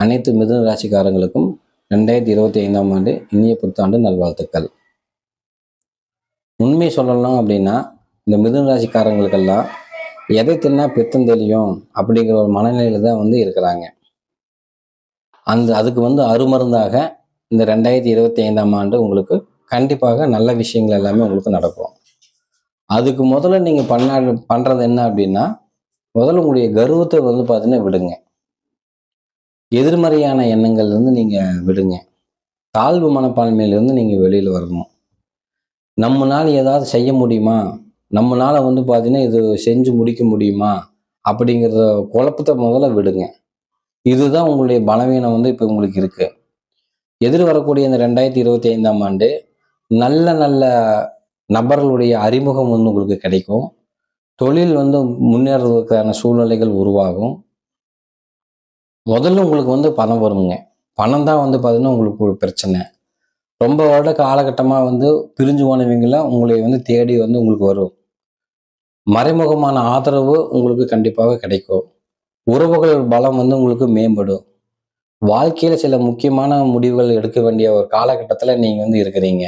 அனைத்து மிதுன ராசிக்காரங்களுக்கும் 2025ஆம் ஆண்டு இனிய புத்தாண்டு நல்வாழ்த்துக்கள். உண்மை சொல்லணும் அப்படின்னா, இந்த மிதுன ராசிக்காரங்களுக்கெல்லாம் எதை தின்னா பித்தம் தெளியும் அப்படிங்கிற ஒரு மனநிலையில தான் இருக்கிறாங்க. அதுக்கு அருமருந்தாக இந்த 2025ஆம் ஆண்டு உங்களுக்கு கண்டிப்பாக நல்ல விஷயங்கள் எல்லாமே உங்களுக்கு நடக்கும். அதுக்கு முதல்ல நீங்க பண்றது என்ன அப்படின்னா, முதல்ல உங்களுடைய கர்வத்தை பார்த்தீங்கன்னா விடுங்க. எதிர்மறையான எண்ணங்கள்லேருந்து நீங்க விடுங்க. தாழ்வு மனப்பான்மையிலிருந்து நீங்க வெளியில வரணும். நம்மனால ஏதாவது செய்ய முடியுமா? நம்மனால பார்த்தீங்கன்னா, இது செஞ்சு முடிக்க முடியுமா? அப்படிங்கிற குழப்பத்தை முதல்ல விடுங்க. இதுதான் உங்களுடைய பலவீனம் இப்ப உங்களுக்கு இருக்கு. எதிர் வரக்கூடிய இந்த 2025ஆம் ஆண்டு நல்ல நல்ல நபர்களுடைய அறிமுகம் உங்களுக்கு கிடைக்கும். தொழில் முன்னேறுவதற்கான சூழ்நிலைகள் உருவாகும். முதல்ல உங்களுக்கு பணம் வருங்க. பணம் தான் பார்த்தீங்கன்னா உங்களுக்கு ஒரு பிரச்சனை. ரொம்ப வருட காலகட்டமாக பிரிஞ்சு போனவங்களாம் உங்களை தேடி உங்களுக்கு வரும். மறைமுகமான ஆதரவு உங்களுக்கு கண்டிப்பாக கிடைக்கும். உறவுகள் பலம் உங்களுக்கு மேம்படும். வாழ்க்கையில சில முக்கியமான முடிவுகள் எடுக்க வேண்டிய ஒரு காலகட்டத்துல நீங்க இருக்கிறீங்க.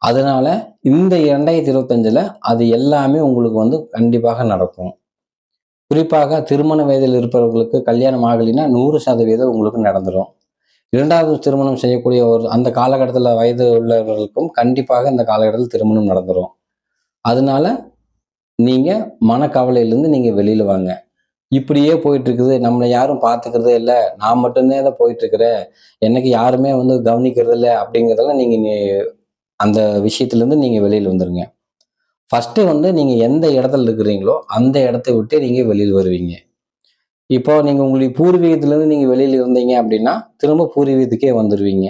அதனால இந்த 2025ல அது எல்லாமே உங்களுக்கு கண்டிப்பாக நடக்கும். குறிப்பாக திருமண வயதில் இருப்பவர்களுக்கு கல்யாணம் ஆகலைன்னா 100% உங்களுக்கு நடந்துடும். 2வது திருமணம் செய்யக்கூடிய அந்த காலகட்டத்தில் வயது உள்ளவர்களுக்கும் கண்டிப்பாக இந்த காலகட்டத்தில் திருமணம் நடந்துடும். அதனால நீங்க மனக்கவலையிலிருந்து நீங்க வெளியில வாங்க. இப்படியே போயிட்டு இருக்குது, நம்மளை யாரும் பார்த்துக்கிறதே இல்லை, நான் மட்டும்தான் தான் போயிட்டு இருக்கிறேன், எனக்கு யாருமே கவனிக்கிறது இல்லை அப்படிங்கிறதெல்லாம் நீங்க அந்த விஷயத்திலிருந்து நீங்க வெளியில வந்துருங்க. ஃபர்ஸ்ட் நீங்க எந்த இடத்துல இருக்கிறீங்களோ அந்த இடத்த விட்டு நீங்க வெளியில் வருவீங்க. இப்போ நீங்க உங்களுடைய பூர்வீகத்திலிருந்து நீங்க வெளியில இருந்தீங்க அப்படின்னா திரும்ப பூர்வீகத்துக்கே வந்துருவீங்க.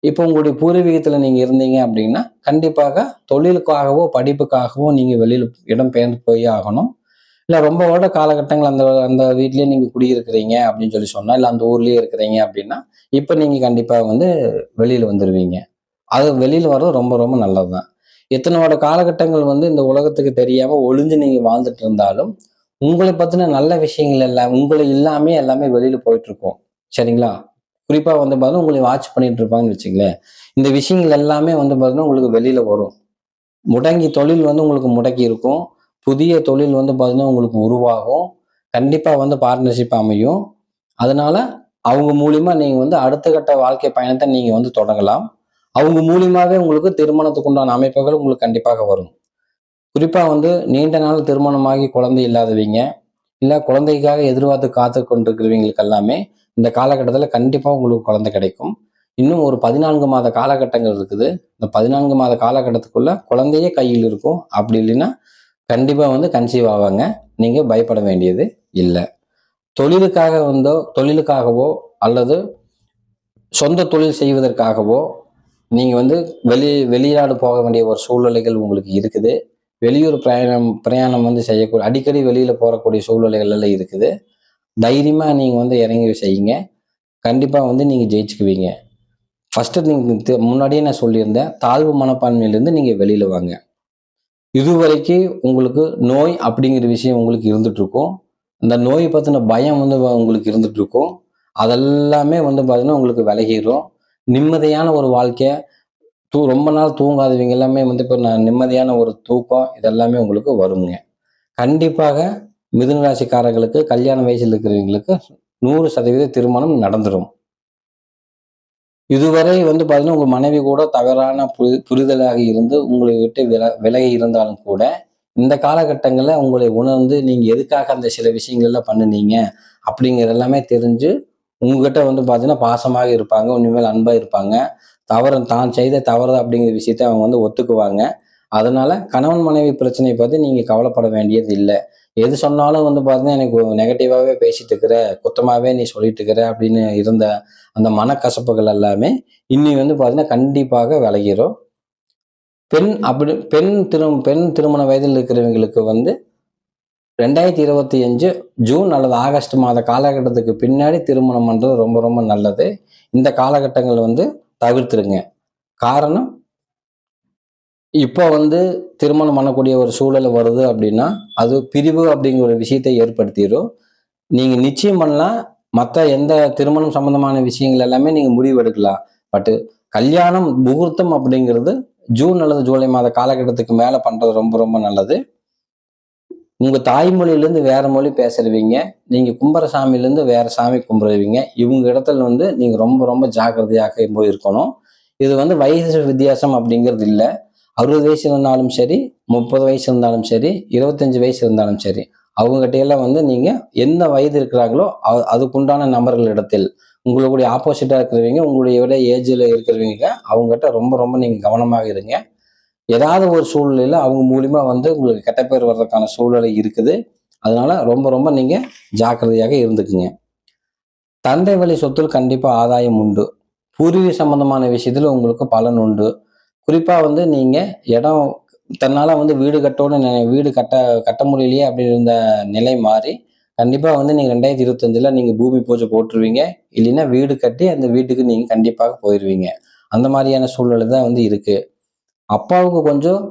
இப்போ உங்களுடைய பூர்வீகத்துல நீங்க இருந்தீங்க அப்படின்னா கண்டிப்பாக தொழிலுக்காகவோ படிப்புக்காகவோ நீங்க வெளியில இடம் பெயர்ந்து போய் ஆகணும். இல்ல ரொம்ப வருட காலகட்டங்கள் அந்த அந்த வீட்லயே நீங்க குடியிருக்கிறீங்க அப்படின்னு சொன்னா, இல்ல அந்த ஊர்லயே இருக்கிறீங்க அப்படின்னா இப்ப நீங்க கண்டிப்பா வெளியில வந்துருவீங்க. அது வெளியில வர்றது ரொம்ப ரொம்ப நல்லதுதான். எத்தனையோட காலகட்டங்கள் இந்த உலகத்துக்கு தெரியாம ஒளிஞ்சு நீங்க வாழ்ந்துட்டு இருந்தாலும் உங்களை பத்தின நல்ல விஷயங்கள் எல்லாம் உங்களை இல்லாமே எல்லாமே வெளியில போயிட்டு இருக்கும். சரிங்களா? குறிப்பா பார்த்தீங்கன்னா உங்களை வாட்ச் பண்ணிட்டு இருப்பாங்கன்னு வச்சுங்களேன். இந்த விஷயங்கள் எல்லாமே பார்த்தீங்கன்னா உங்களுக்கு வெளியில வரும். முடங்கி தொழில் உங்களுக்கு முடக்கி இருக்கும். புதிய தொழில் பார்த்தீங்கன்னா உங்களுக்கு உருவாகும். கண்டிப்பா பார்ட்னர்ஷிப் அமையும். அதனால அவங்க மூலியமா நீங்க அடுத்த கட்ட வாழ்க்கை பயணத்தை நீங்க தொடங்கலாம். அவங்க மூலியமாவே உங்களுக்கு திருமணத்துக்கு உண்டான அமைப்புகள் உங்களுக்கு கண்டிப்பாக வரும். குறிப்பா நீண்ட நாள் திருமணமாகி குழந்தை இல்லாதவங்க, இல்ல குழந்தைக்காக எதிர்பார்த்து காத்து கொண்டிருக்கிறவங்களுக்கு எல்லாமே இந்த காலகட்டத்துல கண்டிப்பா உங்களுக்கு குழந்தை கிடைக்கும். இன்னும் ஒரு 14 மாத காலகட்டங்கள் இருக்குது. இந்த 14 மாத காலகட்டத்துக்குள்ள குழந்தையே கையில் இருக்கும். அப்படி இல்லைன்னா கண்டிப்பா கன்சீவ் ஆவாங்க. நீங்க பயப்பட வேண்டியது இல்லை. தொழிலுக்காக தொழிலுக்காகவோ அல்லது சொந்த தொழில் செய்வதற்காகவோ நீங்க வெளிநாடு போக வேண்டிய ஒரு சூழ்நிலைகள் உங்களுக்கு இருக்குது. வெளியூர் பிரயாணம் செய்யக்கூடிய அடிக்கடி வெளியில போறக்கூடிய சூழ்நிலைகள் எல்லாம் இருக்குது. தைரியமா நீங்க இறங்கி செய்யுங்க. கண்டிப்பா நீங்க ஜெயிச்சுக்குவீங்க. ஃபர்ஸ்ட் நீங்க முன்னாடியே நான் சொல்லியிருந்தேன், தாழ்வு மனப்பான்மையிலிருந்து நீங்க வெளியில வாங்க. இதுவரைக்கும் உங்களுக்கு நோய் அப்படிங்கிற விஷயம் உங்களுக்கு இருந்துட்டு இருக்கும். இந்த நோய் பத்தின பயம் உங்களுக்கு இருந்துட்டு இருக்கும். அதெல்லாமே பார்த்தீங்கன்னா உங்களுக்கு விலகிரும். நிம்மதியான ஒரு வாழ்க்கை, ரொம்ப நாள் தூங்காதவங்க எல்லாமே இப்ப நிம்மதியான ஒரு தூக்கம் இதெல்லாமே உங்களுக்கு வருங்க. கண்டிப்பாக மிதுன ராசிக்காரர்களுக்கு கல்யாண வயசுல இருக்கிறவங்களுக்கு 100% திருமணம் நடந்துரும். இதுவரை பார்த்தீங்கன்னா உங்க மனைவி கூட தவறான புரிதலாக இருந்து உங்களை விட்டு விலகி இருந்தாலும் கூட இந்த காலகட்டங்கள்ல உங்களை உணர்ந்து நீங்க எதுக்காக அந்த சில விஷயங்கள் எல்லாம் பண்ணுனீங்க அப்படிங்கிறது எல்லாமே தெரிஞ்சு உங்ககிட்ட பார்த்தீங்கன்னா பாசமாக இருப்பாங்க, உண்மையில அன்பா இருப்பாங்க. தான் செய்த தவறு அப்படிங்கிற விஷயத்த அவங்க ஒத்துக்குவாங்க. அதனால கணவன் மனைவி பிரச்சனையை பத்தி நீங்க கவலைப்பட வேண்டியது இல்லை. எது சொன்னாலும் பார்த்தீங்கன்னா எனக்கு நெகட்டிவாவே பேசிட்டு இருக்கிற, குத்தமாவே நீ சொல்லிட்டு இருக்கிற அப்படின்னு இருந்த அந்த மனக்கசப்புகள் எல்லாமே இன்னி பார்த்தீங்கன்னா கண்டிப்பாக விலகிரும். பெண் திருமண வயதில் இருக்கிறவங்களுக்கு 2025 ஜூன் அல்லது ஆகஸ்ட் மாத காலகட்டத்துக்கு பின்னாடி திருமணம் பண்றது ரொம்ப ரொம்ப நல்லது. இந்த காலகட்டங்கள் தவிர்த்துருங்க. காரணம் இப்போ திருமணம் பண்ணக்கூடிய ஒரு சூழல் வருது அப்படின்னா அது பிரிவு அப்படிங்கிற ஒரு விஷயத்தை ஏற்படுத்திடும். நீங்க நிச்சயம் பண்ணலாம், மற்ற எந்த திருமணம் சம்பந்தமான விஷயங்கள் எல்லாமே நீங்க முடிவு எடுக்கலாம். பட் கல்யாணம் முகூர்த்தம் அப்படிங்கிறது ஜூன் அல்லது ஜூலை மாத காலகட்டத்துக்கு மேல பண்றது ரொம்ப ரொம்ப நல்லது. உங்க தாய்மொழியிலிருந்து வேற மொழி பேசுறவீங்க, நீங்க கும்புற சாமியிலிருந்து வேற சாமி கும்பிடுவீங்க. இவங்க இடத்துல வந்து நீங்க ரொம்ப ரொம்ப ஜாக்கிரதையாக போய் இருக்கணும். இது வந்து வயசு வித்தியாசம் அப்படிங்கிறது இல்ல. 60 வயசு இருந்தாலும் சரி, 30 வயசு இருந்தாலும் சரி, 25 வயசு இருந்தாலும் சரி. அவங்ககிட்ட எல்லாம் வந்து நீங்க எந்த வயது இருக்கிறாங்களோ அதுக்குண்டான நபர்கள் இடத்தில் உங்களுடைய ஆப்போசிட்டா இருக்கிறவங்க, உங்களுடைய விட ஏஜ்ல இருக்கிறவங்க அவங்ககிட்ட ரொம்ப ரொம்ப நீங்க கவனமாக இருங்க. ஏதாவது ஒரு சூழ்நிலையில அவங்க மூலியமா வந்து உங்களுக்கு கெட்ட பேர் வர்றதுக்கான சூழ்நிலை இருக்குது. அதனால ரொம்ப ரொம்ப நீங்க ஜாக்கிரதையாக இருந்துக்குங்க. தந்தை வழி சொத்தில் கண்டிப்பா ஆதாயம் உண்டு. பூர்வீக சம்பந்தமான விஷயத்துல உங்களுக்கு பலன் உண்டு. குறிப்பா வந்து நீங்க இடம் தன்னால வந்து வீடு கட்டணும்னு வீடு கட்ட முடியலையே அப்படி இருந்த நிலை மாறி, கண்டிப்பா வந்து நீங்க 2025ல நீங்க பூமி பூஜை போட்டுருவீங்க. இல்லைன்னா வீடு கட்டி அந்த வீட்டுக்கு நீங்க கண்டிப்பாக போயிருவீங்க. அந்த மாதிரியான சூழ்நிலை தான் வந்து இருக்கு. அப்பாவுக்கு கொஞ்சம்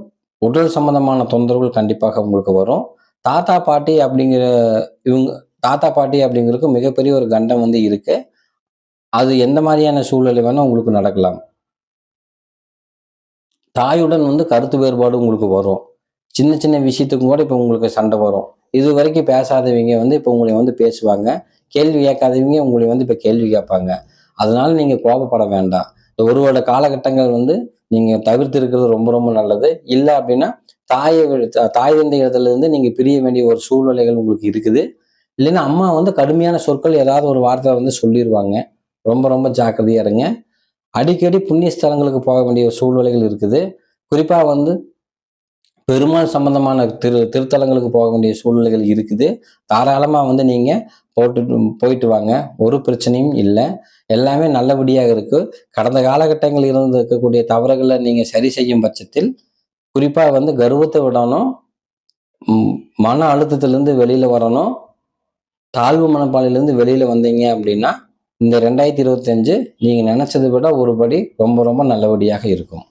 உடல் சம்பந்தமான தொந்தரவுகள் கண்டிப்பாக உங்களுக்கு வரும். தாத்தா, பாட்டி அப்படிங்கிற இவங்க தாத்தா, பாட்டி அப்படிங்கிறதுக்கு மிகப்பெரிய ஒரு கண்டம் வந்து இருக்கு. அது எந்த மாதிரியான சூழ்நிலை வேணா உங்களுக்கு நடக்கலாம். தாயுடன் வந்து கருத்து வேறுபாடு உங்களுக்கு வரும். சின்ன சின்ன விஷயத்துக்கும் கூட இப்ப உங்களுக்கு சண்டை வரும். இதுவரைக்கும் பேசாதவங்க வந்து இப்ப உங்கள வந்து பேசுவாங்க. கேள்வி கேட்காதவங்க உங்கள வந்து இப்ப கேள்வி கேட்பாங்க. அதனால நீங்க கோபப்பட வேண்டாம். இந்த ஒரு வருட காலகட்டங்கள் வந்து நீங்க தவிர்த்து இருக்கிறது ரொம்ப ரொம்ப நல்லது. இல்ல அப்படின்னா தாய் தந்தை இடத்துல இருந்து நீங்க பிரிய வேண்டிய ஒரு சூழ்நிலைகள் உங்களுக்கு இருக்குது. இல்லைன்னா அம்மா வந்து கடுமையான சொற்கள் ஏதாவது ஒரு வார்த்தை வந்து சொல்லிருவாங்க. ரொம்ப ரொம்ப ஜாக்கிரதையா இருங்க. அடிக்கடி புண்ணிய ஸ்தலங்களுக்கு போக வேண்டிய சூழ்நிலைகள் இருக்குது. குறிப்பா வந்து பெருமாள் சம்பந்தமான திருத்தலங்களுக்கு போக வேண்டிய சூழ்நிலைகள் இருக்குது. தாராளமா வந்து நீங்க போயிட்டு வாங்க. ஒரு பிரச்சனையும் இல்ல. எல்லாமே நல்லபடியாக இருக்கு. கடந்த காலகட்டங்களில் இருந்து இருக்கக்கூடிய தவறுகள நீங்க சரி செய்யும் பட்சத்தில், குறிப்பா வந்து கர்வத்த விடணும். ம் மன அழுத்தத்திலிருந்து வெளியில வரணும். தாழ்வு மனப்பான்மையிலிருந்து வெளியில வந்தீங்க அப்படின்னா, இந்த 2025 நீங்க நினைச்சதை விட ஒரு படி ரொம்ப ரொம்ப நல்லபடியாக இருக்கும்.